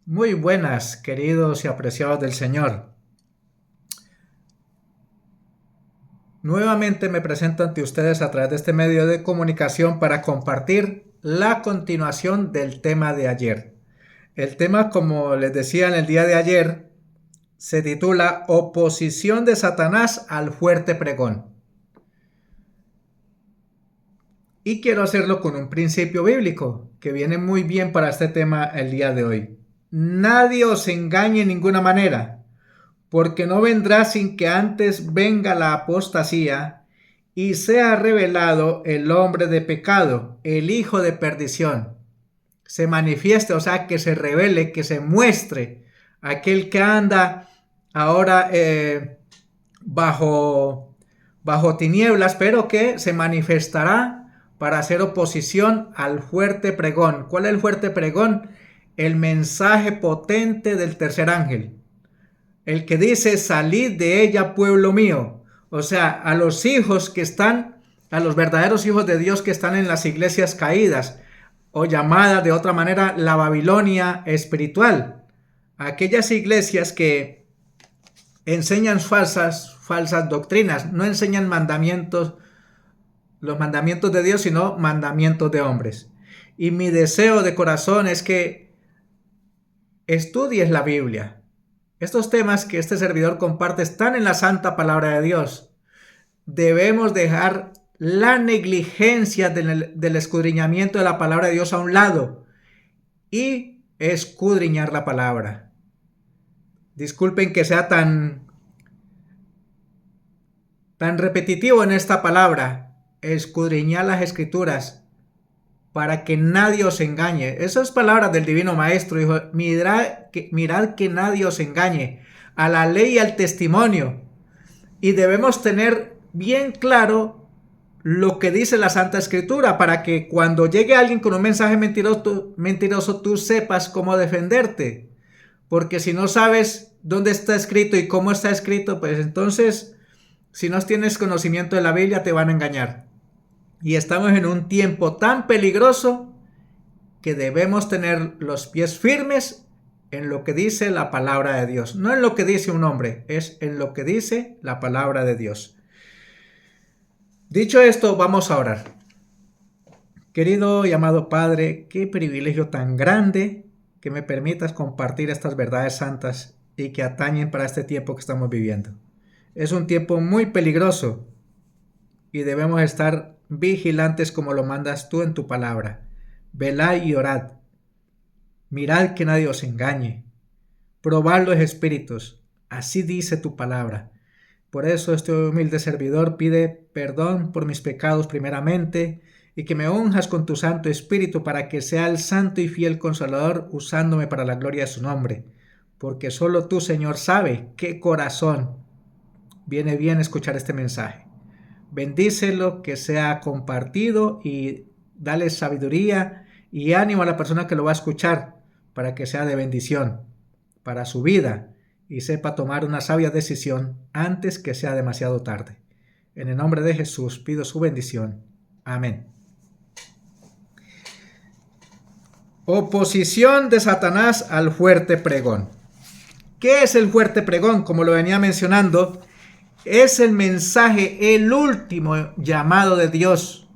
Muy buenas, queridos y apreciados del Señor. Nuevamente me presento ante ustedes a través de este medio de comunicación para compartir la continuación del tema de ayer. El tema, como les decía en el día de ayer, se titula Oposición de Satanás al fuerte pregón. Y quiero hacerlo con un principio bíblico que viene muy bien para este tema el día de hoy. Nadie os engañe en ninguna manera, porque no vendrá sin que antes venga la apostasía y sea revelado el hombre de pecado, el hijo de perdición. Se manifieste, o sea, que se revele, que se muestre aquel que anda ahora bajo, bajo tinieblas, pero que se manifestará para hacer oposición al fuerte pregón. ¿Cuál es el fuerte pregón? El mensaje potente del tercer ángel. El que dice, salid de ella, pueblo mío. O sea, a los hijos que están, a los verdaderos hijos de Dios que están en las iglesias caídas, o llamadas de otra manera la Babilonia espiritual. Aquellas iglesias que enseñan falsas doctrinas, no enseñan mandamientos, los mandamientos de Dios, sino mandamientos de hombres. Y mi deseo de corazón es que estudies la Biblia. Estos temas que este servidor comparte están en la santa palabra de Dios. Debemos dejar la negligencia del escudriñamiento de la palabra de Dios a un lado y escudriñar la palabra. Disculpen que sea tan repetitivo en esta palabra. Escudriñar las escrituras para que nadie os engañe. Esas palabras del divino maestro. Dijo, mirad que nadie os engañe. A la ley y al testimonio. Y debemos tener bien claro lo que dice la Santa Escritura para que cuando llegue alguien con un mensaje mentiroso tú sepas cómo defenderte. Porque si no sabes dónde está escrito y cómo está escrito, pues entonces, si no tienes conocimiento de la Biblia, te van a engañar. Y estamos en un tiempo tan peligroso que debemos tener los pies firmes en lo que dice la palabra de Dios. No en lo que dice un hombre, es en lo que dice la palabra de Dios. Dicho esto, vamos a orar. Querido y amado Padre, qué privilegio tan grande que me permitas compartir estas verdades santas y que atañen para este tiempo que estamos viviendo. Es un tiempo muy peligroso y debemos estar vigilantes como lo mandas tú en tu palabra. Velad y orad. Mirad que nadie os engañe. Probad los espíritus. Así dice tu palabra. Por eso este humilde servidor pide perdón por mis pecados primeramente y que me unjas con tu Santo Espíritu para que sea el santo y fiel Consolador usándome para la gloria de su nombre. Porque solo tú, Señor, sabes qué corazón viene bien escuchar este mensaje. Bendícelo, que sea compartido y dale sabiduría y ánimo a la persona que lo va a escuchar para que sea de bendición para su vida y sepa tomar una sabia decisión antes que sea demasiado tarde. En el nombre de Jesús pido su bendición. Amén. Oposición de Satanás al fuerte pregón. ¿Qué es el fuerte pregón? Como lo venía mencionando, es el mensaje, el último llamado de Dios,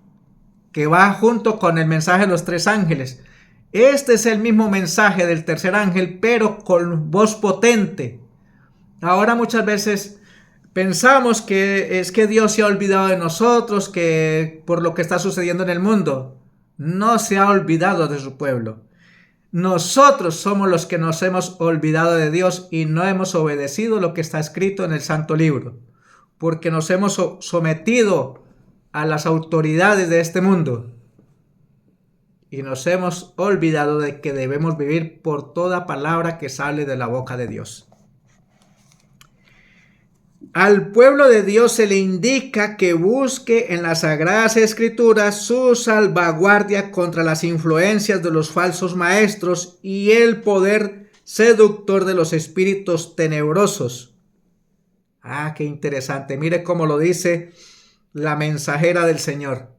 que va junto con el mensaje de los tres ángeles. Este es el mismo mensaje del tercer ángel, pero con voz potente. Ahora muchas veces pensamos que es que Dios se ha olvidado de nosotros, que por lo que está sucediendo en el mundo. No se ha olvidado de su pueblo. Nosotros somos los que nos hemos olvidado de Dios y no hemos obedecido lo que está escrito en el Santo Libro, porque nos hemos sometido a las autoridades de este mundo y nos hemos olvidado de que debemos vivir por toda palabra que sale de la boca de Dios. Al pueblo de Dios se le indica que busque en las Sagradas Escrituras su salvaguardia contra las influencias de los falsos maestros y el poder seductor de los espíritus tenebrosos. Ah, qué interesante. Mire cómo lo dice la mensajera del Señor.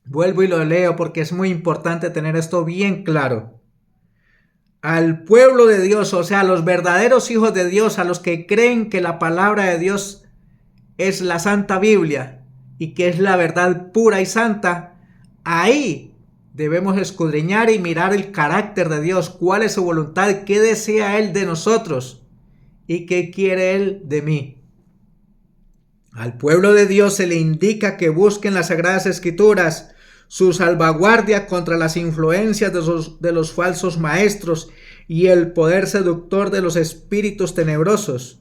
Vuelvo y lo leo porque es muy importante tener esto bien claro. al pueblo de Dios, o sea, a los verdaderos hijos de Dios, a los que creen que la palabra de Dios es la Santa Biblia y que es la verdad pura y santa, ahí debemos escudriñar y mirar el carácter de Dios, cuál es su voluntad, qué desea Él de nosotros y qué quiere Él de mí. Al pueblo de Dios se le indica que busquen las Sagradas Escrituras, su salvaguardia contra las influencias de los falsos maestros y el poder seductor de los espíritus tenebrosos.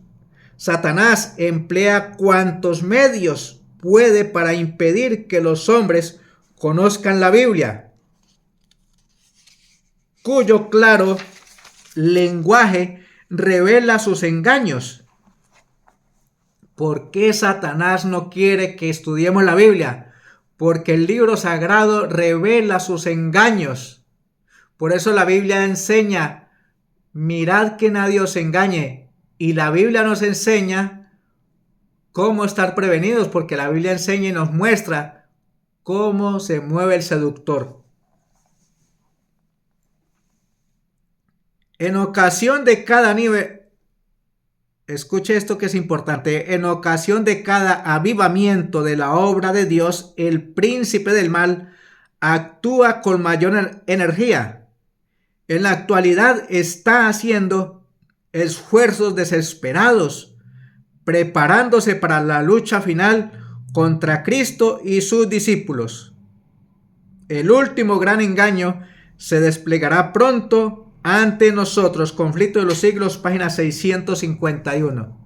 Satanás emplea cuantos medios puede para impedir que los hombres conozcan la Biblia, cuyo claro lenguaje revela sus engaños. ¿Por qué Satanás no quiere que estudiemos la Biblia? Porque el libro sagrado revela sus engaños. Por eso la Biblia enseña, mirad que nadie os engañe. Y la Biblia nos enseña cómo estar prevenidos, porque la Biblia enseña y nos muestra cómo se mueve el seductor. En ocasión de cada nivel, escuche esto que es importante, en ocasión de cada avivamiento de la obra de Dios, el príncipe del mal actúa con mayor energía. En la actualidad está haciendo esfuerzos desesperados, preparándose para la lucha final contra Cristo y sus discípulos. El último gran engaño se desplegará pronto ante nosotros. Conflicto de los siglos, página 651.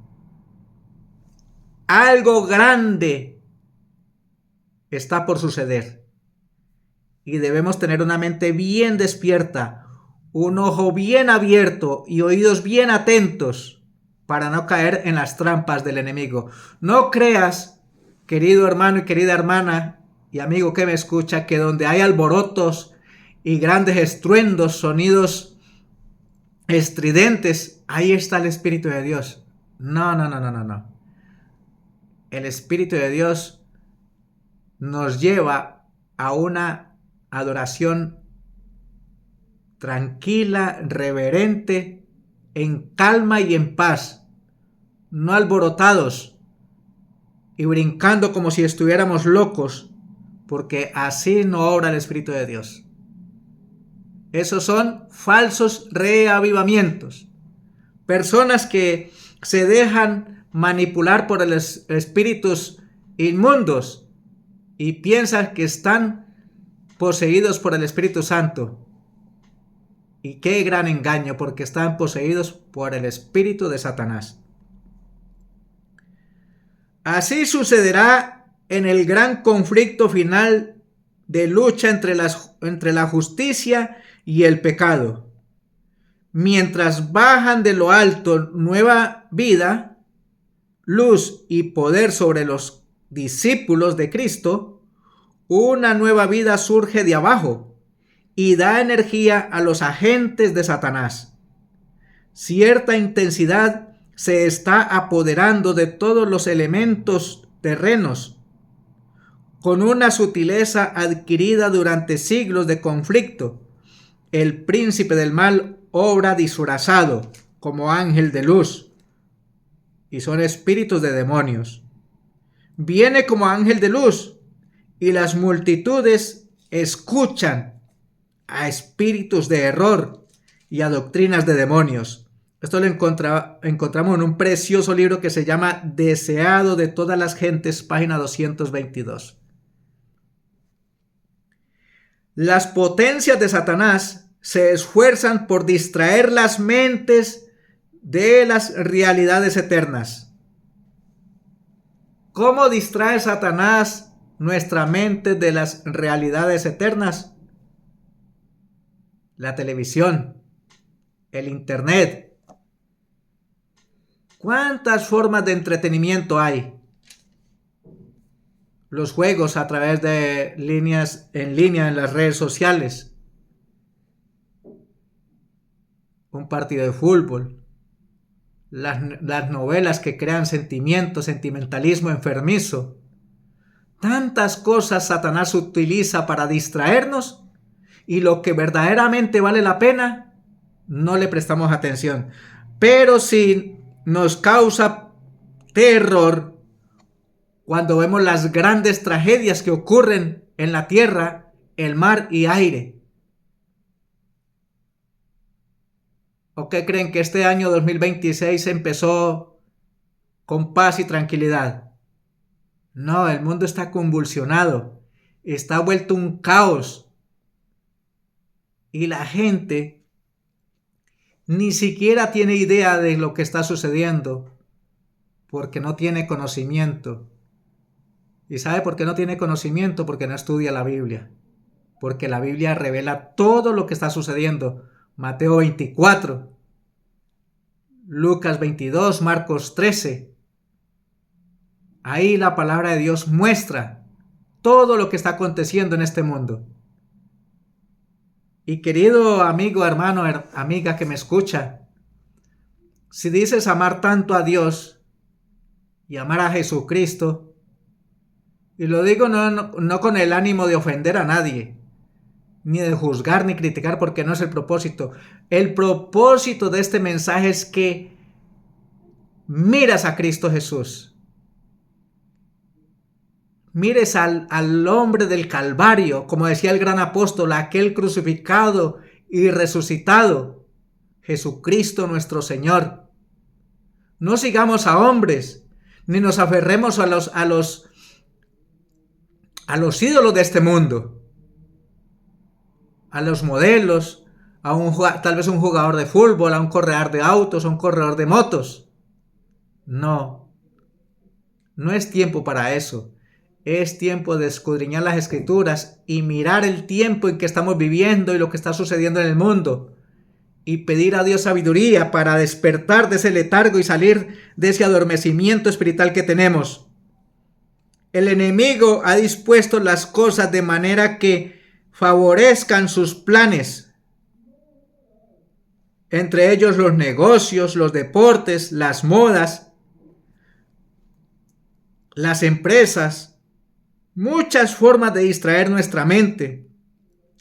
Algo grande está por suceder y debemos tener una mente bien despierta, un ojo bien abierto y oídos bien atentos para no caer en las trampas del enemigo. No creas, querido hermano y querida hermana y amigo que me escucha, que donde hay alborotos y grandes estruendos, sonidos estridentes, ahí está el Espíritu de Dios. No. El Espíritu de Dios nos lleva a una adoración tranquila, reverente, en calma y en paz, no alborotados y brincando como si estuviéramos locos, porque así no obra el Espíritu de Dios. Esos son falsos reavivamientos. Personas que se dejan manipular por los espíritus inmundos y piensan que están poseídos por el Espíritu Santo. Y qué gran engaño, porque están poseídos por el espíritu de Satanás. Así sucederá en el gran conflicto final de lucha entre la justicia y el pecado. Mientras bajan de lo alto nueva vida, luz y poder sobre los discípulos de Cristo, una nueva vida surge de abajo y da energía a los agentes de Satanás. Cierta intensidad se está apoderando de todos los elementos terrenos, con una sutileza adquirida durante siglos de conflicto. El príncipe del mal obra disfrazado como ángel de luz, y son espíritus de demonios. Viene como ángel de luz, y las multitudes escuchan a espíritus de error y a doctrinas de demonios. Esto lo encontramos en un precioso libro que se llama Deseado de todas las gentes, página 222. Las potencias de Satanás se esfuerzan por distraer las mentes de las realidades eternas. ¿Cómo distrae Satanás nuestra mente de las realidades eternas? La televisión, el internet. ¿Cuántas formas de entretenimiento hay? Los juegos a través de líneas en línea en las redes sociales. Un partido de fútbol. Las novelas que crean sentimientos, sentimentalismo enfermizo. Tantas cosas Satanás utiliza para distraernos. Y lo que verdaderamente vale la pena no le prestamos atención. Pero sí nos causa terror cuando vemos las grandes tragedias que ocurren en la tierra, el mar y aire. ¿O qué creen que este año 2026 empezó con paz y tranquilidad? No, el mundo está convulsionado, está vuelto un caos. Y la gente ni siquiera tiene idea de lo que está sucediendo porque no tiene conocimiento. ¿Y sabe por qué no tiene conocimiento? Porque no estudia la Biblia. Porque la Biblia revela todo lo que está sucediendo. Mateo 24, Lucas 22, Marcos 13. Ahí la palabra de Dios muestra todo lo que está aconteciendo en este mundo. Y querido amigo, hermano, amiga que me escucha, si dices amar tanto a Dios y amar a Jesucristo, y lo digo no con el ánimo de ofender a nadie, ni de juzgar ni criticar, porque no es el propósito. El propósito de este mensaje es que miras a Cristo Jesús. Mires al hombre del Calvario, como decía el gran apóstol, aquel crucificado y resucitado, Jesucristo nuestro Señor. No sigamos a hombres, ni nos aferremos a los ídolos de este mundo, a los modelos, tal vez un jugador de fútbol, a un corredor de autos, a un corredor de motos. No es tiempo para eso. Es tiempo de escudriñar las Escrituras y mirar el tiempo en que estamos viviendo y lo que está sucediendo en el mundo. Y pedir a Dios sabiduría para despertar de ese letargo y salir de ese adormecimiento espiritual que tenemos. El enemigo ha dispuesto las cosas de manera que favorezcan sus planes. Entre ellos los negocios, los deportes, las modas, las empresas. Muchas formas de distraer nuestra mente.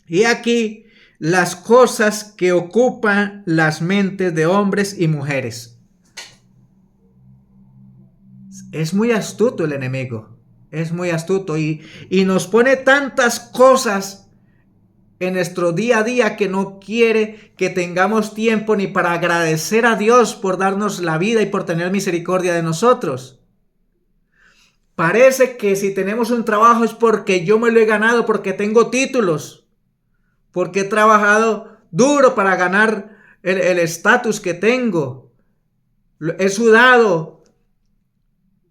Y aquí las cosas que ocupan las mentes de hombres y mujeres. Es muy astuto el enemigo. Es muy astuto y nos pone tantas cosas en nuestro día a día que no quiere que tengamos tiempo ni para agradecer a Dios por darnos la vida y por tener misericordia de nosotros. Parece que si tenemos un trabajo es porque yo me lo he ganado, porque tengo títulos, porque he trabajado duro para ganar el estatus que tengo. He sudado.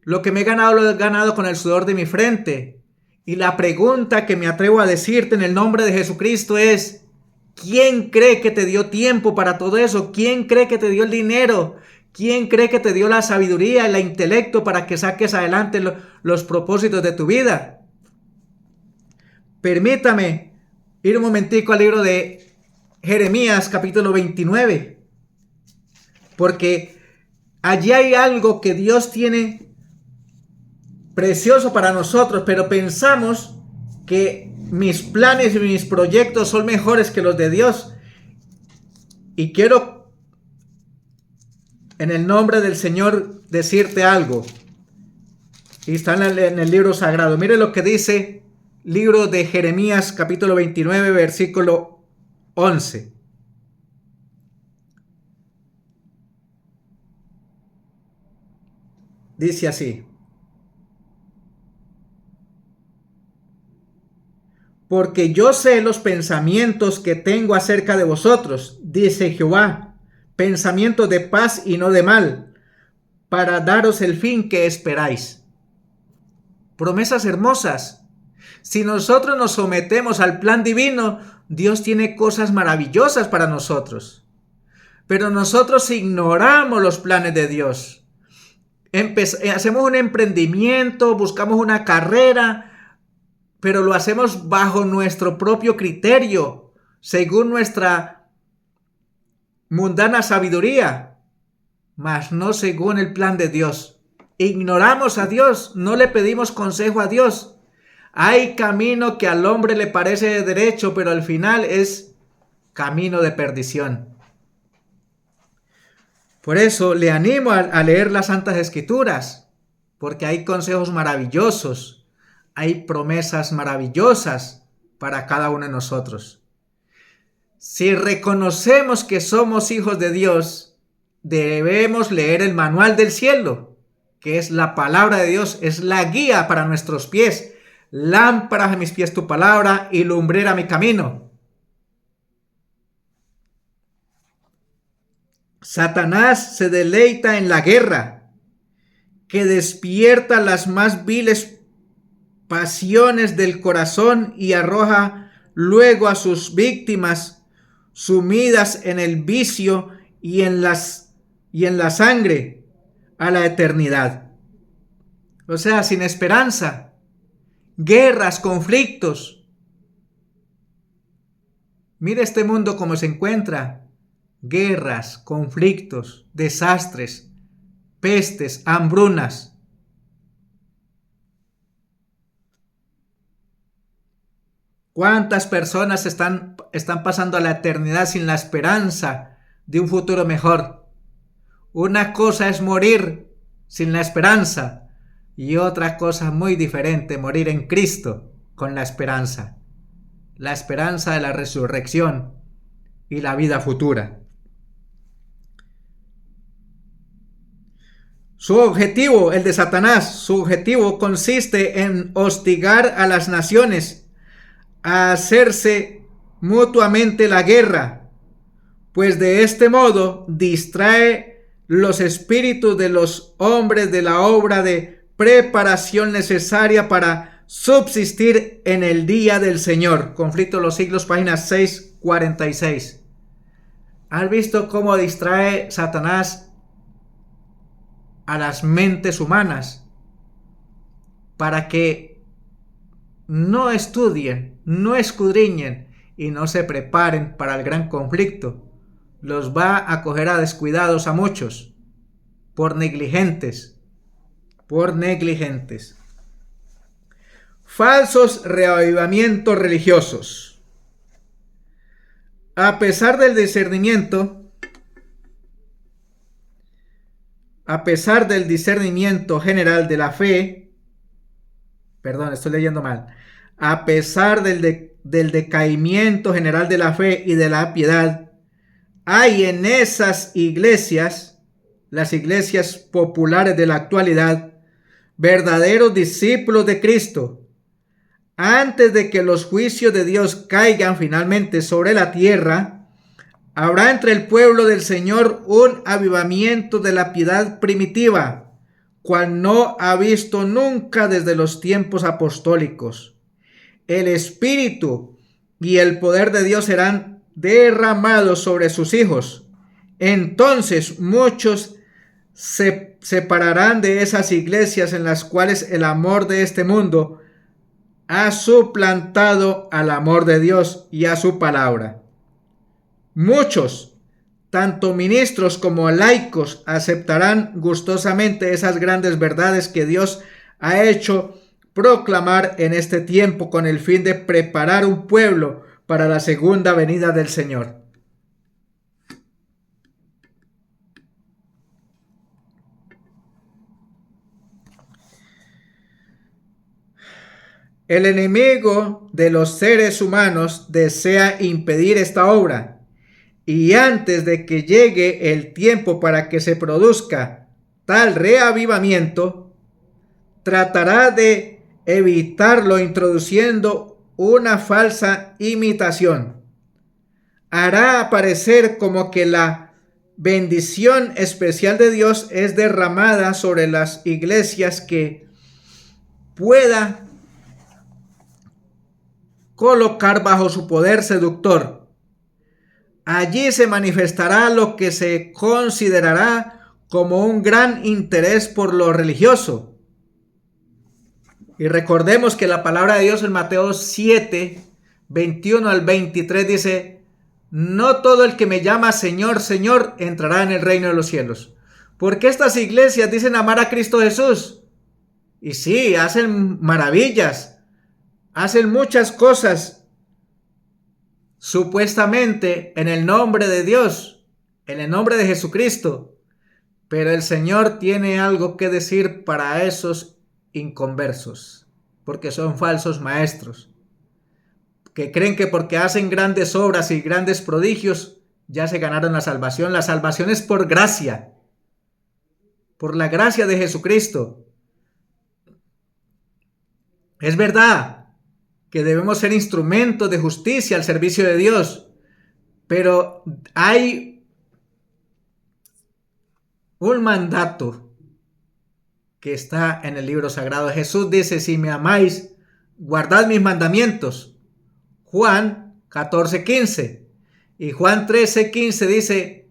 Lo que me he ganado lo he ganado con el sudor de mi frente. Y la pregunta que me atrevo a decirte en el nombre de Jesucristo es: ¿quién cree que te dio tiempo para todo eso? ¿Quién cree que te dio el dinero? ¿Quién cree que te dio la sabiduría, el intelecto para que saques adelante los propósitos de tu vida? Permítame ir un momentico al libro de Jeremías capítulo 29. Porque allí hay algo que Dios tiene precioso para nosotros, pero pensamos que mis planes y mis proyectos son mejores que los de Dios. Y quiero, en el nombre del Señor, decirte algo. Y está en el libro sagrado. Mire lo que dice libro de Jeremías capítulo 29 versículo 11. Dice así: porque yo sé los pensamientos que tengo acerca de vosotros, dice Jehová, pensamientos de paz y no de mal, para daros el fin que esperáis. Promesas hermosas. Si nosotros nos sometemos al plan divino, Dios tiene cosas maravillosas para nosotros. Pero nosotros ignoramos los planes de Dios. Hacemos un emprendimiento, buscamos una carrera, pero lo hacemos bajo nuestro propio criterio, según nuestra mundana sabiduría, mas no según el plan de Dios. Ignoramos a Dios, no le pedimos consejo a Dios. Hay camino que al hombre le parece derecho, pero al final es camino de perdición. Por eso le animo a leer las Santas Escrituras, porque hay consejos maravillosos, hay promesas maravillosas para cada uno de nosotros. Si reconocemos que somos hijos de Dios, debemos leer el manual del cielo, que es la palabra de Dios, es la guía para nuestros pies. Lámpara a mis pies tu palabra y lumbrera mi camino. Satanás se deleita en la guerra, que despierta las más viles pasiones del corazón y arroja luego a sus víctimas sumidas en el vicio y en la sangre a la eternidad. O sea, sin esperanza, guerras, conflictos. Mira este mundo como se encuentra. Guerras, conflictos, desastres, pestes, hambrunas. ¿Cuántas personas están pasando a la eternidad sin la esperanza de un futuro mejor? Una cosa es morir sin la esperanza y otra cosa muy diferente, morir en Cristo con la esperanza de la resurrección y la vida futura. Su objetivo, el de Satanás, su objetivo consiste en hostigar a las naciones, a hacerse mutuamente la guerra, pues de este modo distrae los espíritus de los hombres de la obra de preparación necesaria para subsistir en el día del Señor. Conflicto de los siglos, página 646. ¿Has visto cómo distrae Satanás a las mentes humanas para que no estudien, no escudriñen y no se preparen para el gran conflicto? Los va a coger a descuidados a muchos por negligentes. Falsos reavivamientos religiosos. A pesar del discernimiento general de la fe, a pesar del decaimiento general de la fe y de la piedad, hay en esas iglesias, las iglesias populares de la actualidad, verdaderos discípulos de Cristo. Antes de que los juicios de Dios caigan finalmente sobre la tierra, habrá entre el pueblo del Señor un avivamiento de la piedad primitiva, cual no ha visto nunca desde los tiempos apostólicos. El Espíritu y el poder de Dios serán derramados sobre sus hijos. Entonces muchos se separarán de esas iglesias en las cuales el amor de este mundo ha suplantado al amor de Dios y a su palabra. Muchos, tanto ministros como laicos, aceptarán gustosamente esas grandes verdades que Dios ha hecho proclamar en este tiempo con el fin de preparar un pueblo para la segunda venida del Señor. El enemigo de los seres humanos desea impedir esta obra, y antes de que llegue el tiempo para que se produzca tal reavivamiento, tratará de evitarlo introduciendo una falsa imitación. Hará aparecer como que la bendición especial de Dios es derramada sobre las iglesias que pueda colocar bajo su poder seductor. Allí se manifestará lo que se considerará como un gran interés por lo religioso. Y recordemos que la palabra de Dios en Mateo 7, 21 al 23 dice: no todo el que me llama Señor, Señor entrará en el reino de los cielos. Porque estas iglesias dicen amar a Cristo Jesús. Y sí, hacen maravillas, hacen muchas cosas supuestamente en el nombre de Dios, en el nombre de Jesucristo, Pero el Señor tiene algo que decir para esos inconversos, porque son falsos maestros, que creen que porque hacen grandes obras y grandes prodigios, ya se ganaron la salvación. La salvación es por gracia, por la gracia de Jesucristo. Es verdad que debemos ser instrumentos de justicia al servicio de Dios, pero hay un mandato que está en el libro sagrado. Jesús dice: si me amáis, guardad mis mandamientos. Juan 14:15. Y Juan 13:15 dice: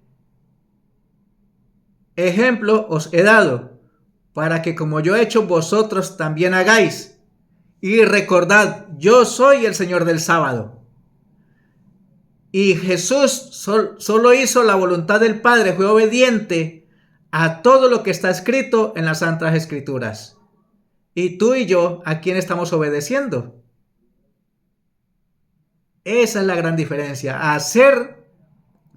ejemplo os he dado, para que como yo he hecho, vosotros también hagáis. Y recordad, yo soy el Señor del sábado. Y Jesús solo hizo la voluntad del Padre, fue obediente a todo lo que está escrito en las Santas Escrituras. Y tú y yo, ¿a quién estamos obedeciendo? Esa es la gran diferencia. Hacer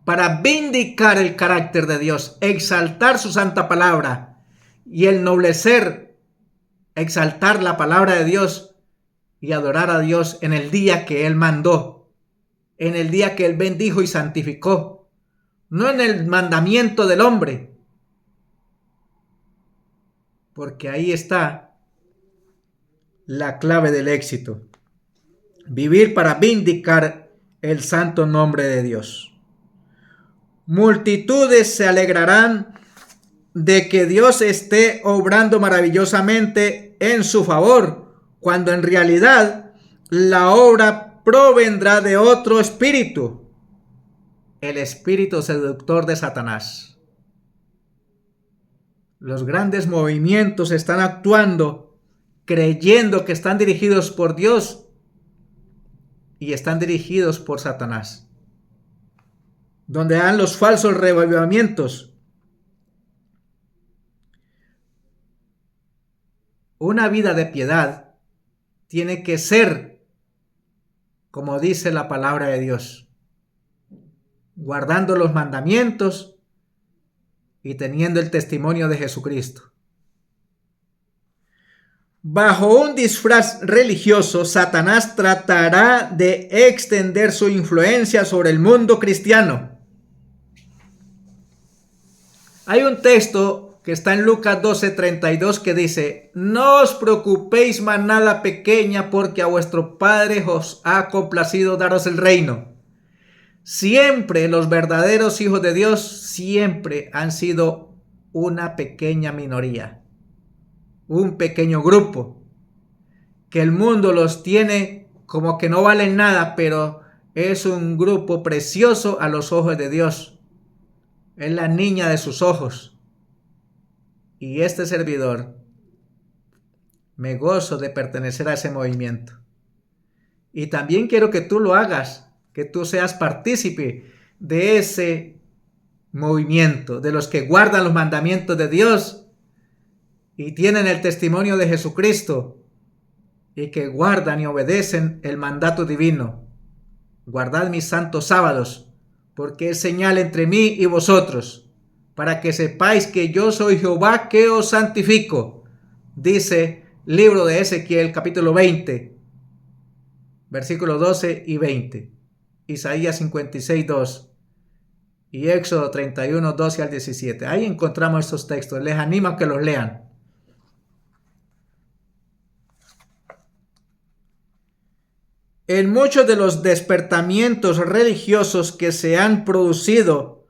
para vindicar el carácter de Dios, exaltar su santa palabra y ennoblecer, exaltar la palabra de Dios y adorar a Dios en el día que Él mandó, en el día que Él bendijo y santificó, no en el mandamiento del hombre, porque ahí está la clave del éxito. Vivir para vindicar el santo nombre de Dios. Multitudes se alegrarán de que Dios esté obrando maravillosamente en su favor, cuando en realidad la obra provendrá de otro espíritu, el espíritu seductor de Satanás. Los grandes movimientos están actuando creyendo que están dirigidos por Dios y están dirigidos por Satanás. Donde dan los falsos reavivamientos. Una vida de piedad tiene que ser, como dice la palabra de Dios, guardando los mandamientos y teniendo el testimonio de Jesucristo. Bajo un disfraz religioso, Satanás tratará de extender su influencia sobre el mundo cristiano. Hay un texto que está en Lucas 12:32 que dice: no os preocupéis, manada pequeña, porque a vuestro Padre os ha complacido daros el reino. Siempre los verdaderos hijos de Dios siempre han sido una pequeña minoría, un pequeño grupo, que el mundo los tiene como que no valen nada, pero es un grupo precioso a los ojos de Dios. Es la niña de sus ojos. Y este servidor, me gozo de pertenecer a ese movimiento. Y también quiero que tú lo hagas, que tú seas partícipe de ese movimiento, de los que guardan los mandamientos de Dios y tienen el testimonio de Jesucristo y que guardan y obedecen el mandato divino. Guardad mis santos sábados, porque es señal entre mí y vosotros, para que sepáis que yo soy Jehová que os santifico. Dice libro de Ezequiel capítulo 20, versículos 12 y 20. Isaías 56:2 y Éxodo 31, 12 al 17. Ahí encontramos estos textos. Les animo a que los lean. En muchos de los despertamientos religiosos que se han producido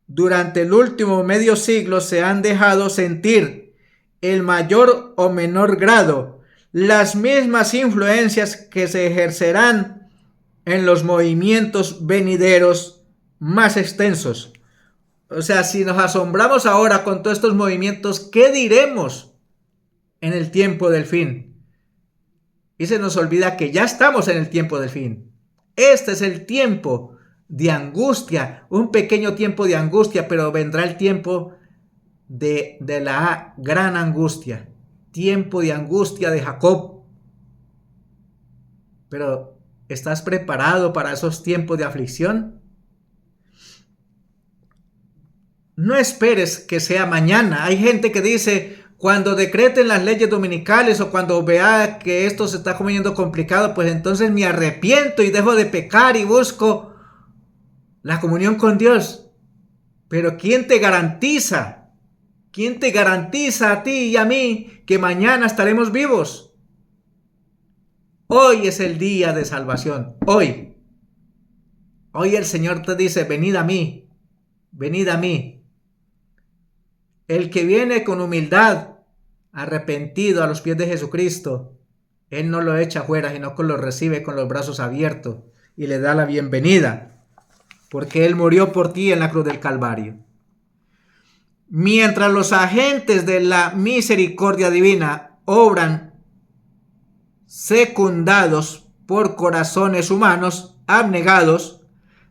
durante el último medio siglo, se han dejado sentir, en mayor o menor grado, las mismas influencias que se ejercerán en los movimientos venideros más extensos. O sea, si nos asombramos ahora con todos estos movimientos, ¿qué diremos en el tiempo del fin? Y se nos olvida que ya estamos en el tiempo del fin. Este es el tiempo de angustia, un pequeño tiempo de angustia, pero vendrá el tiempo de la gran angustia, tiempo de angustia de Jacob. Pero, ¿estás preparado para esos tiempos de aflicción? no esperes que sea mañana. Hay gente que dice, cuando decreten las leyes dominicales o cuando vea que esto se está poniendo complicado, pues entonces me arrepiento y dejo de pecar y busco la comunión con Dios. Pero ¿quién te garantiza? ¿Quién te garantiza a ti y a mí que mañana estaremos vivos? Hoy es el día de salvación. Hoy. Hoy el Señor te dice, venid a mí. Venid a mí. El que viene con humildad, arrepentido a los pies de Jesucristo, Él no lo echa fuera, sino que lo recibe con los brazos abiertos y le da la bienvenida, porque Él murió por ti en la cruz del Calvario. Mientras los agentes de la misericordia divina obran secundados por corazones humanos abnegados,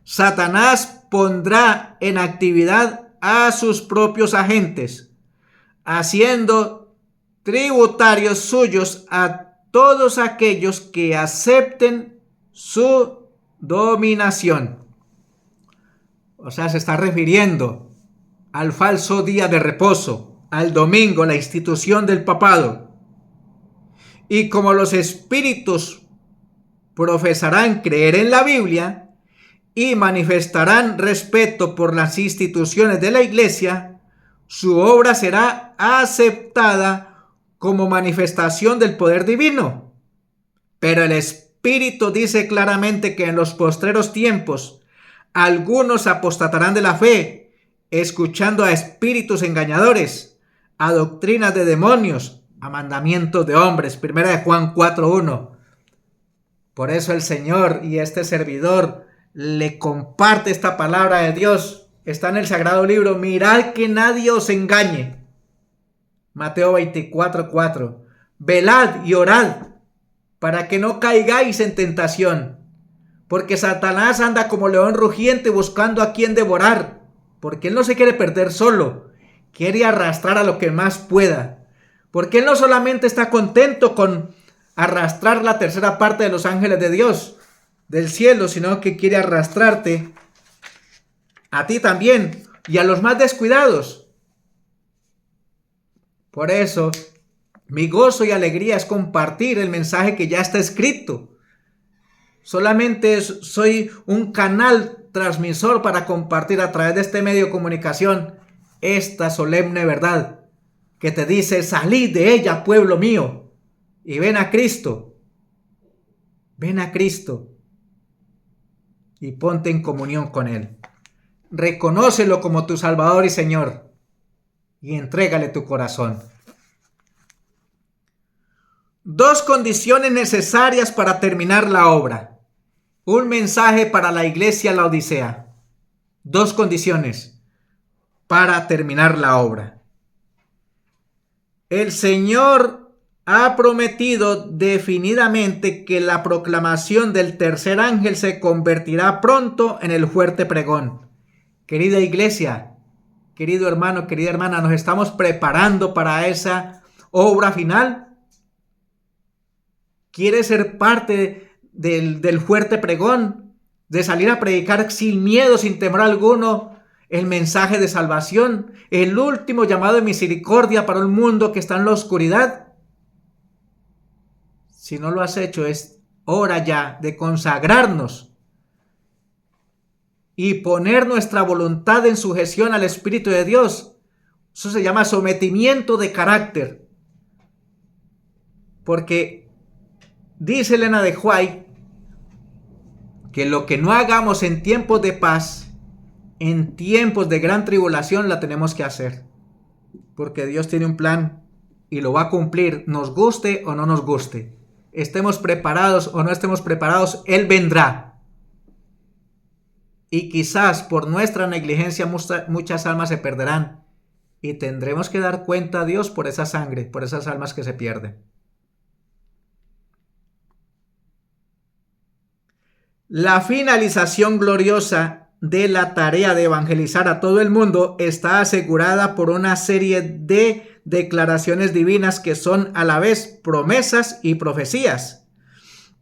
Satanás pondrá en actividad a sus propios agentes, haciendo tributarios suyos a todos aquellos que acepten su dominación. O sea, se está refiriendo al falso día de reposo, al domingo, la institución del papado. Y como los espíritus profesarán creer en la Biblia y manifestarán respeto por las instituciones de la iglesia, su obra será aceptada como manifestación del poder divino. Pero el Espíritu dice claramente que en los postreros tiempos algunos apostatarán de la fe, escuchando a espíritus engañadores, a doctrinas de demonios, a mandamientos de hombres. 1 Juan 4:1. Por eso el Señor y este servidor le comparte esta palabra de Dios. Está en el sagrado libro. Mirad que nadie os engañe. Mateo 24:4. Velad y orad para que no caigáis en tentación, porque Satanás anda como león rugiente buscando a quien devorar, porque él no se quiere perder solo, quiere arrastrar a lo que más pueda, porque él no solamente está contento con arrastrar la tercera parte de los ángeles de Dios del cielo, sino que quiere arrastrarte a ti también y a los más descuidados. Por eso, mi gozo y alegría es compartir el mensaje que ya está escrito. Solamente soy un canal transmisor para compartir a través de este medio de comunicación esta solemne verdad que te dice: salid de ella, pueblo mío, y ven a Cristo. Ven a Cristo y ponte en comunión con Él. Reconócelo como tu Salvador y Señor y entrégale tu corazón. 2 condiciones necesarias para terminar la obra. Un mensaje para la iglesia Laodicea. 2 condiciones para terminar la obra. El Señor ha prometido definidamente que la proclamación del tercer ángel se convertirá pronto en el fuerte pregón. Querida iglesia, querido hermano, querida hermana, ¿nos estamos preparando para esa obra final? ¿Quieres ser parte del fuerte pregón? De salir a predicar sin miedo, sin temor alguno, el mensaje de salvación, el último llamado de misericordia para un mundo que está en la oscuridad. Si no lo has hecho, es hora ya de consagrarnos y poner nuestra voluntad en sujeción al Espíritu de Dios. Eso se llama sometimiento de carácter. Porque dice Elena de White que lo que no hagamos en tiempos de paz, en tiempos de gran tribulación, la tenemos que hacer. Porque Dios tiene un plan y lo va a cumplir, nos guste o no nos guste. Estemos preparados o no estemos preparados, Él vendrá. Y quizás por nuestra negligencia muchas almas se perderán. Y tendremos que dar cuenta a Dios por esa sangre, por esas almas que se pierden. La finalización gloriosa de la tarea de evangelizar a todo el mundo está asegurada por una serie de declaraciones divinas que son a la vez promesas y profecías.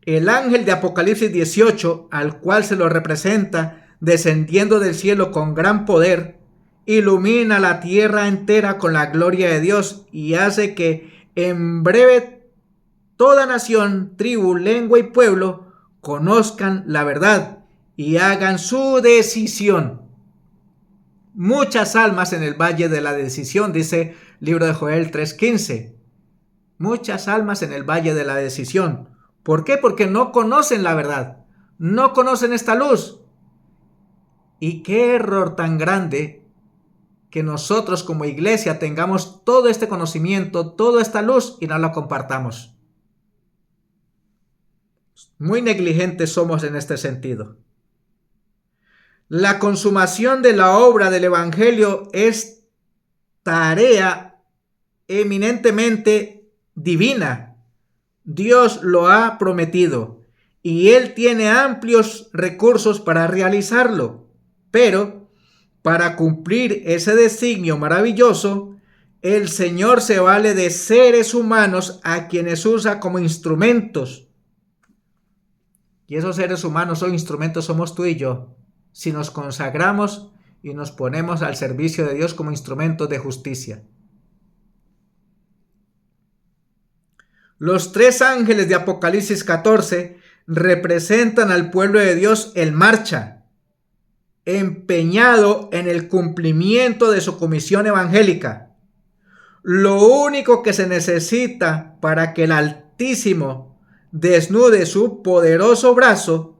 El ángel de Apocalipsis 18, al cual se lo representa descendiendo del cielo con gran poder, ilumina la tierra entera con la gloria de Dios y hace que en breve toda nación, tribu, lengua y pueblo conozcan la verdad y hagan su decisión. Muchas almas en el valle de la decisión, dice el libro de Joel 3:15. Muchas almas en el valle de la decisión. ¿Por qué? Porque no conocen la verdad, no conocen esta luz. Y qué error tan grande que nosotros como iglesia tengamos todo este conocimiento, toda esta luz y no la compartamos. Muy negligentes somos en este sentido. La consumación de la obra del Evangelio es tarea eminentemente divina. Dios lo ha prometido y Él tiene amplios recursos para realizarlo. Pero para cumplir ese designio maravilloso, el Señor se vale de seres humanos a quienes usa como instrumentos. Y esos seres humanos o instrumentos somos tú y yo. Si nos consagramos y nos ponemos al servicio de Dios como instrumentos de justicia. Los 3 ángeles de Apocalipsis 14 representan al pueblo de Dios en marcha, empeñado en el cumplimiento de su comisión evangélica. Lo único que se necesita para que el Altísimo desnude su poderoso brazo,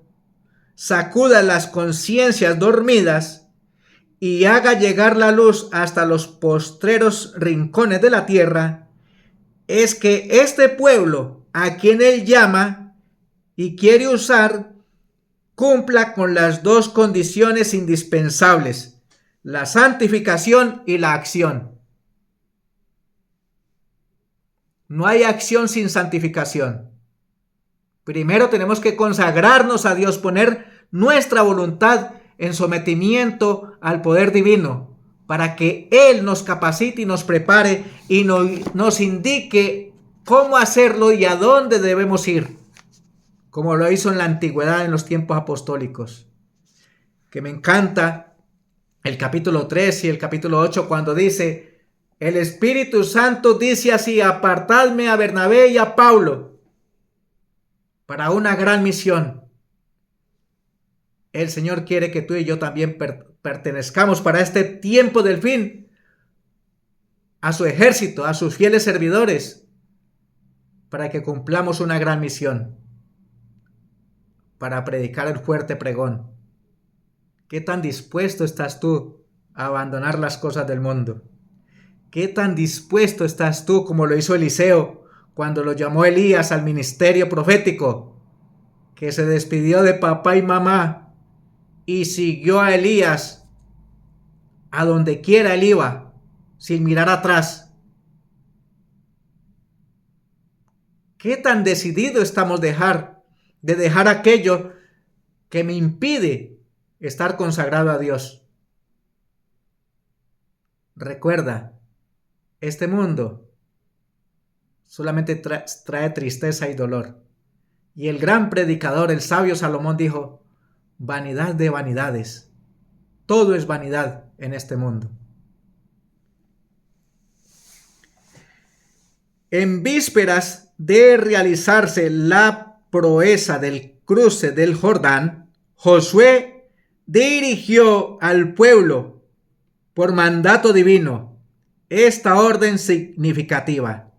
sacuda las conciencias dormidas y haga llegar la luz hasta los postreros rincones de la tierra, es que este pueblo a quien Él llama y quiere usar cumpla con las 2 condiciones indispensables: la santificación y la acción. No hay acción sin santificación. Primero tenemos que consagrarnos a Dios, poner nuestra voluntad en sometimiento al poder divino, para que Él nos capacite y nos prepare y nos indique cómo hacerlo y a dónde debemos ir, como lo hizo en la antigüedad en los tiempos apostólicos. Que me encanta el capítulo 3 y el capítulo 8 cuando dice: el Espíritu Santo dice así, apartadme a Bernabé y a Pablo para una gran misión. El Señor quiere que tú y yo también pertenezcamos para este tiempo del fin a su ejército, a sus fieles servidores, para que cumplamos una gran misión, para predicar el fuerte pregón. ¿Qué tan dispuesto estás tú a abandonar las cosas del mundo? ¿Qué tan dispuesto estás tú, como lo hizo Eliseo cuando lo llamó Elías al ministerio profético, que se despidió de papá y mamá y siguió a Elías a donde quiera él iba, sin mirar atrás? ¿Qué tan decidido estamos de dejar aquello que me impide estar consagrado a Dios? Recuerda, este mundo solamente trae tristeza y dolor. Y el gran predicador, el sabio Salomón, dijo: vanidad de vanidades, todo es vanidad en este mundo. En vísperas de realizarse la proeza del cruce del Jordán, Josué dirigió al pueblo por mandato divino esta orden significativa: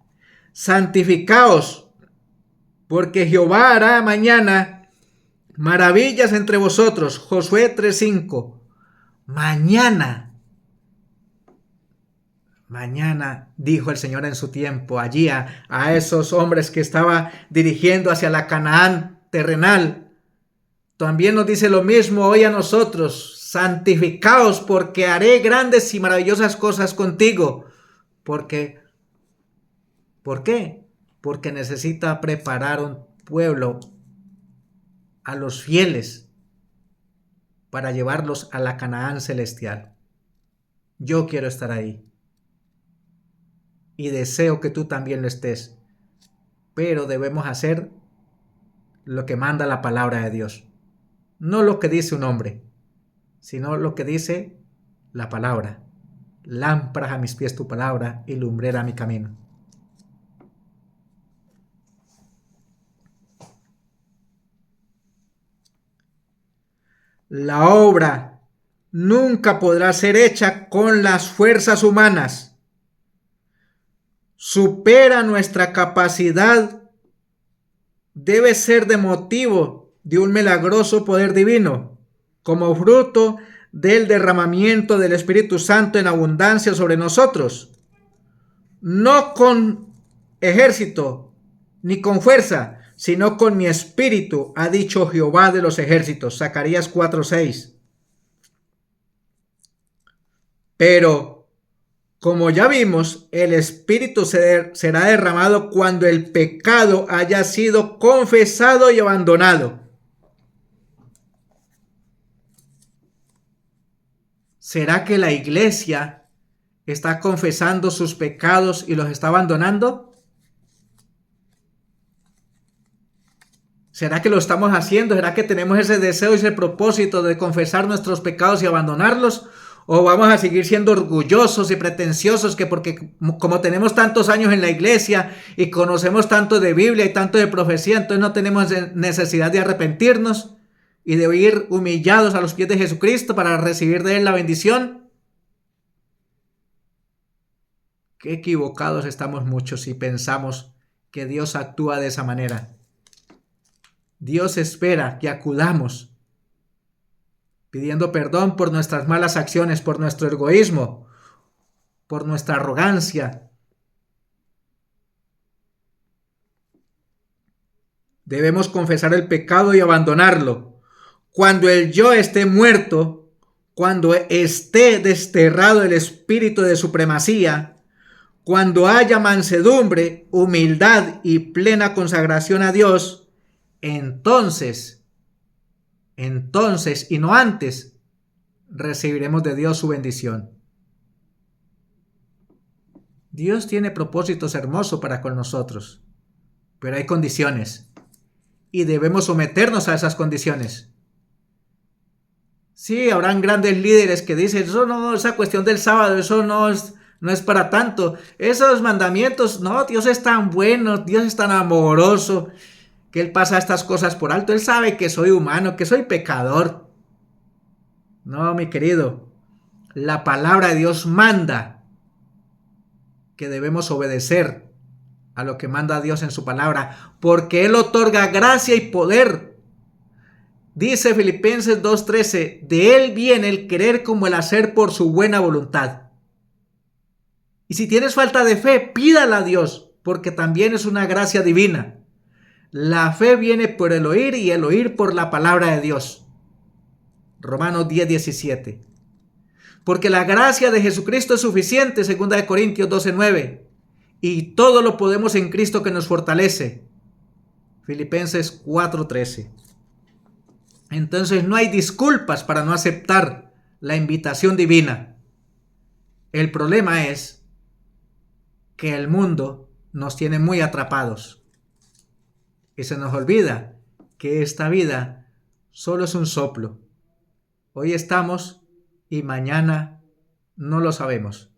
santificaos, porque Jehová hará mañana maravillas entre vosotros. Josué 3:5. Mañana, dijo el Señor en su tiempo, allí a esos hombres que estaba dirigiendo hacia la Canaán terrenal. También nos dice lo mismo hoy a nosotros: santificaos, porque haré grandes y maravillosas cosas contigo. ¿Por qué? Porque necesita preparar un pueblo, a los fieles, para llevarlos a la Canaán celestial. Yo quiero estar ahí. Y deseo que tú también lo estés. Pero debemos hacer lo que manda la palabra de Dios. No lo que dice un hombre, sino lo que dice la palabra. Lámparas a mis pies tu palabra y lumbrera mi camino. La obra nunca podrá ser hecha con las fuerzas humanas. Supera nuestra capacidad. Debe ser de motivo de un milagroso poder divino, como fruto del derramamiento del Espíritu Santo en abundancia sobre nosotros. No con ejército ni con fuerza, sino con mi espíritu, ha dicho Jehová de los ejércitos. Zacarías 4:6. Pero, como ya vimos, el espíritu será derramado cuando el pecado haya sido confesado y abandonado. ¿Será que la iglesia está confesando sus pecados y los está abandonando? ¿Será que lo estamos haciendo? ¿Será que tenemos ese deseo y ese propósito de confesar nuestros pecados y abandonarlos? ¿O vamos a seguir siendo orgullosos y pretenciosos que porque como tenemos tantos años en la iglesia y conocemos tanto de Biblia y tanto de profecía, entonces no tenemos necesidad de arrepentirnos y de ir humillados a los pies de Jesucristo para recibir de Él la bendición? Qué equivocados estamos muchos si pensamos que Dios actúa de esa manera. Dios espera que acudamos pidiendo perdón por nuestras malas acciones, por nuestro egoísmo, por nuestra arrogancia. Debemos confesar el pecado y abandonarlo. Cuando el yo esté muerto, cuando esté desterrado el espíritu de supremacía, cuando haya mansedumbre, humildad y plena consagración a Dios, entonces y no antes, recibiremos de Dios su bendición. Dios tiene propósitos hermosos para con nosotros, pero hay condiciones y debemos someternos a esas condiciones. Sí, habrán grandes líderes que dicen, eso no, esa cuestión del sábado, eso no es para tanto. Esos mandamientos, no, Dios es tan bueno, Dios es tan amoroso, que Él pasa estas cosas por alto. Él sabe que soy humano, que soy pecador. No, mi querido, la palabra de Dios manda que debemos obedecer a lo que manda Dios en su palabra, porque Él otorga gracia y poder. Dice Filipenses 2:13, de Él viene el querer como el hacer por su buena voluntad. Y si tienes falta de fe, pídala a Dios, porque también es una gracia divina. La fe viene por el oír y el oír por la palabra de Dios. Romanos 10:17. Porque la gracia de Jesucristo es suficiente, 2 Corintios 12:9. Y todo lo podemos en Cristo que nos fortalece. Filipenses 4:13. Entonces no hay disculpas para no aceptar la invitación divina. El problema es que el mundo nos tiene muy atrapados. Y se nos olvida que esta vida solo es un soplo. Hoy estamos y mañana no lo sabemos.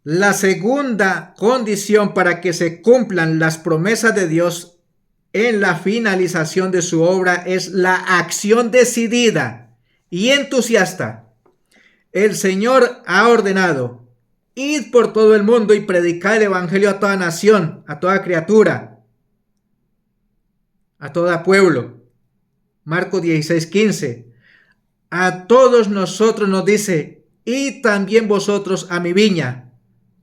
La segunda condición para que se cumplan las promesas de Dios en la finalización de su obra es la acción decidida y entusiasta. El Señor ha ordenado: id por todo el mundo y predicad el evangelio a toda nación, a toda criatura, a todo pueblo. Marcos 16:15. A todos nosotros nos dice: id también vosotros a mi viña.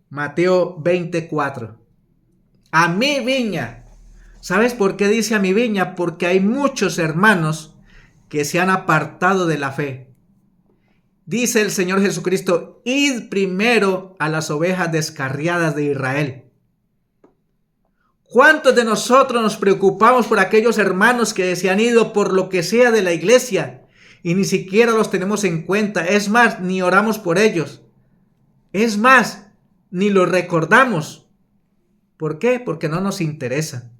Mateo 20:4. A mi viña. ¿Sabes por qué dice a mi viña? Porque hay muchos hermanos que se han apartado de la fe. Dice el Señor Jesucristo: id primero a las ovejas descarriadas de Israel. ¿Cuántos de nosotros nos preocupamos por aquellos hermanos que se han ido por lo que sea de la iglesia y ni siquiera los tenemos en cuenta? Es más, ni oramos por ellos. Es más, ni los recordamos. ¿Por qué? Porque no nos interesa.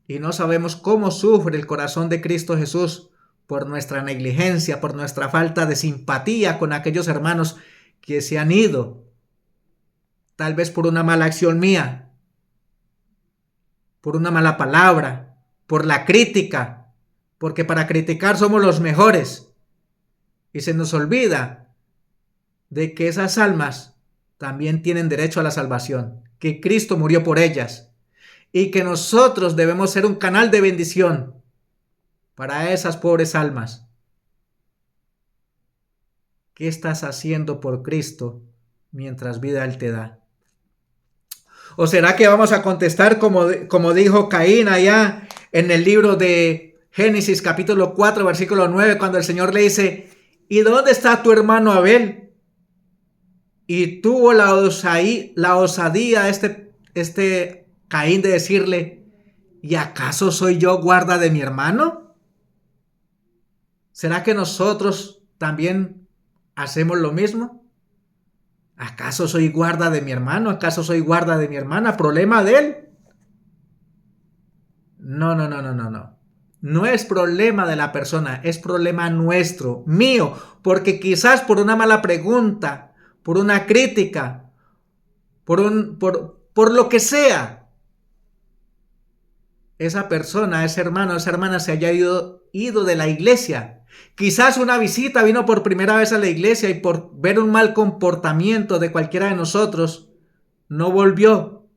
Y no sabemos cómo sufre el corazón de Cristo Jesús por nuestra negligencia, por nuestra falta de simpatía con aquellos hermanos que se han ido, tal vez por una mala acción mía, por una mala palabra, por la crítica, porque para criticar somos los mejores. Y se nos olvida de que esas almas también tienen derecho a la salvación, que Cristo murió por ellas y que nosotros debemos ser un canal de bendición para esas pobres almas. ¿Qué estás haciendo por Cristo mientras vida Él te da? ¿O será que vamos a contestar como dijo Caín allá en el libro de Génesis capítulo 4 versículo 9, cuando el Señor le dice: ¿y dónde está tu hermano Abel? Y tuvo la osadía este Caín de decirle: ¿y acaso soy yo guarda de mi hermano? ¿Será que nosotros también hacemos lo mismo? ¿Acaso soy guarda de mi hermano? ¿Acaso soy guarda de mi hermana? ¿Problema de él? No. No es problema de la persona, es problema nuestro, mío, porque quizás por una mala pregunta, por una crítica, por lo que sea, esa persona, ese hermano, esa hermana se haya ido de la iglesia. Quizás una visita, vino por primera vez a la iglesia y por ver un mal comportamiento de cualquiera de nosotros, no volvió.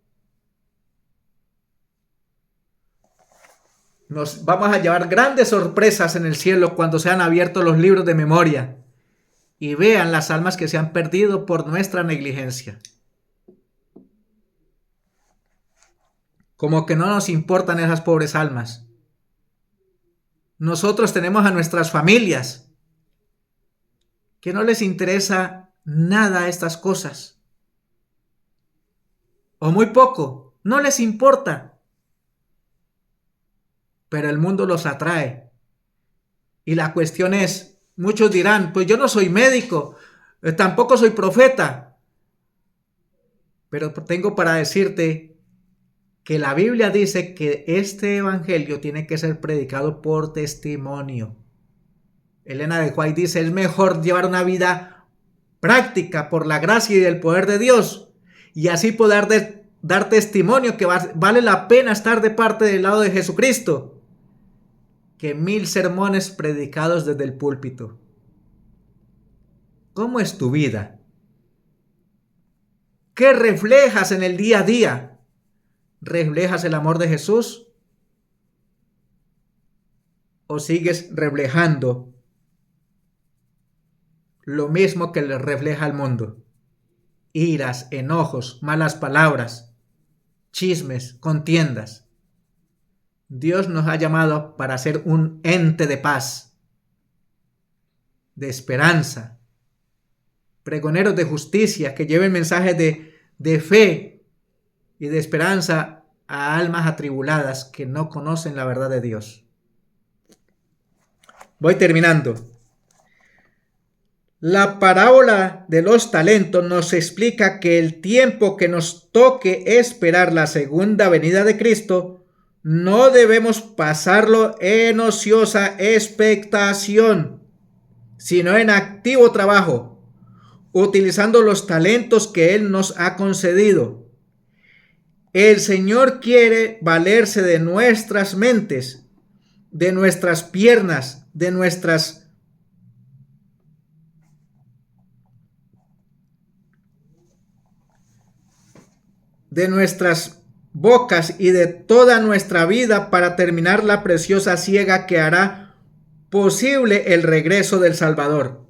Nos vamos a llevar grandes sorpresas en el cielo cuando sean abiertos los libros de memoria y vean las almas que se han perdido por nuestra negligencia. Como que no nos importan esas pobres almas. Nosotros tenemos a nuestras familias que no les interesa nada estas cosas. O muy poco, no les importa. Pero el mundo los atrae. Y la cuestión es, muchos dirán: pues yo no soy médico, tampoco soy profeta. Pero tengo para decirte que la Biblia dice que este evangelio tiene que ser predicado por testimonio. Elena de White dice: es mejor llevar una vida práctica por la gracia y el poder de Dios y así poder dar testimonio que vale la pena estar de parte del lado de Jesucristo, que 1000 sermones predicados desde el púlpito. ¿Cómo es tu vida? ¿Qué reflejas en el día a día? ¿Reflejas el amor de Jesús? ¿O sigues reflejando lo mismo que le refleja al mundo? Iras, enojos, malas palabras, chismes, contiendas. Dios nos ha llamado para ser un ente de paz, de esperanza, pregoneros de justicia que lleven mensajes de fe y de esperanza a almas atribuladas que no conocen la verdad de Dios. Voy terminando. La parábola de los talentos nos explica que el tiempo que nos toque esperar la segunda venida de Cristo no debemos pasarlo en ociosa expectación, sino en activo trabajo, utilizando los talentos que Él nos ha concedido. El Señor quiere valerse de nuestras mentes, de nuestras piernas, de nuestras bocas y de toda nuestra vida para terminar la preciosa siega que hará posible el regreso del Salvador.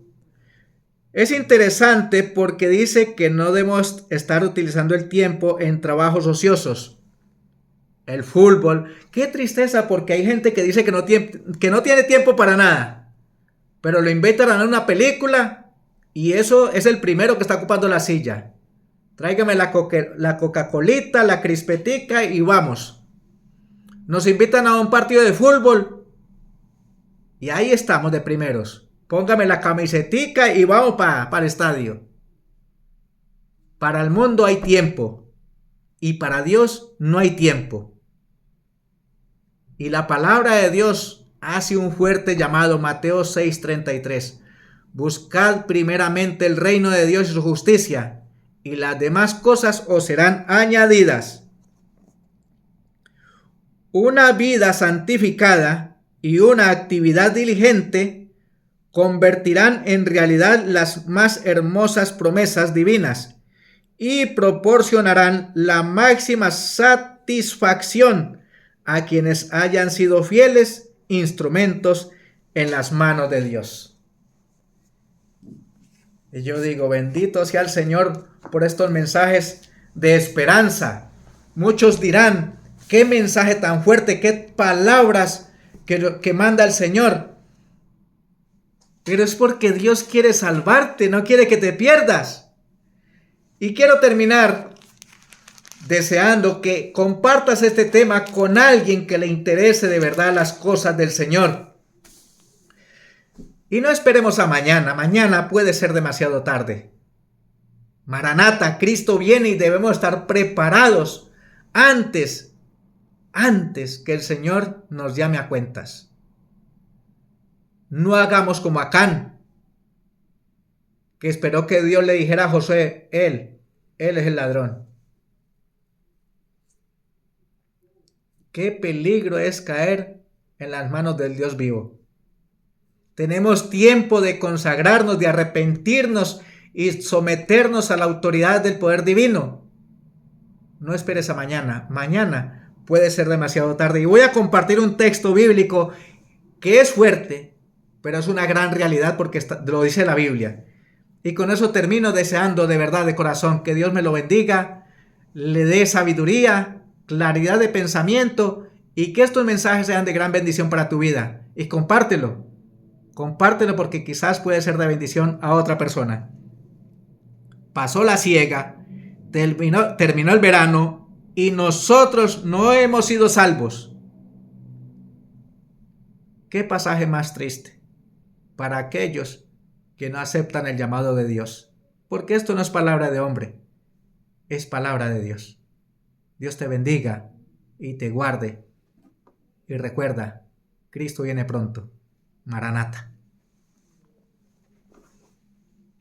Es interesante porque dice que no debemos estar utilizando el tiempo en trabajos ociosos. El fútbol. Qué tristeza, porque hay gente que dice que no tiene tiempo para nada. Pero lo invitan a ver una película y eso es el primero que está ocupando la silla. Tráigame la Coca-Colita, la crispetica y vamos. Nos invitan a un partido de fútbol y ahí estamos de primeros. Póngame la camisetica y vamos para el estadio. Para el mundo hay tiempo y para Dios no hay tiempo. Y la palabra de Dios hace un fuerte llamado, Mateo 6:33. Buscad primeramente el reino de Dios y su justicia, y las demás cosas os serán añadidas. Una vida santificada y una actividad diligente convertirán en realidad las más hermosas promesas divinas y proporcionarán la máxima satisfacción a quienes hayan sido fieles instrumentos en las manos de Dios. Y yo digo, bendito sea el Señor por estos mensajes de esperanza. Muchos dirán, qué mensaje tan fuerte, qué palabras que manda el Señor. Pero es porque Dios quiere salvarte, no quiere que te pierdas. Y quiero terminar deseando que compartas este tema con alguien que le interese de verdad las cosas del Señor. Y no esperemos a mañana. Mañana puede ser demasiado tarde. Maranata, Cristo viene y debemos estar preparados antes que el Señor nos llame a cuentas. No hagamos como Acán, que esperó que Dios le dijera a Josué, él es el ladrón. Qué peligro es caer en las manos del Dios vivo. Tenemos tiempo de consagrarnos, de arrepentirnos y someternos a la autoridad del poder divino. No esperes a mañana. Mañana puede ser demasiado tarde. Y voy a compartir un texto bíblico que es fuerte, pero es una gran realidad porque lo dice la Biblia. Y con eso termino deseando de verdad, de corazón, que Dios me lo bendiga, le dé sabiduría, claridad de pensamiento y que estos mensajes sean de gran bendición para tu vida. Y compártelo. Compártelo porque quizás puede ser de bendición a otra persona. Pasó la siega, terminó el verano y nosotros no hemos sido salvos. ¿Qué pasaje más triste para aquellos que no aceptan el llamado de Dios? Porque esto no es palabra de hombre, es palabra de Dios. Dios te bendiga y te guarde. Y recuerda, Cristo viene pronto. Maranata.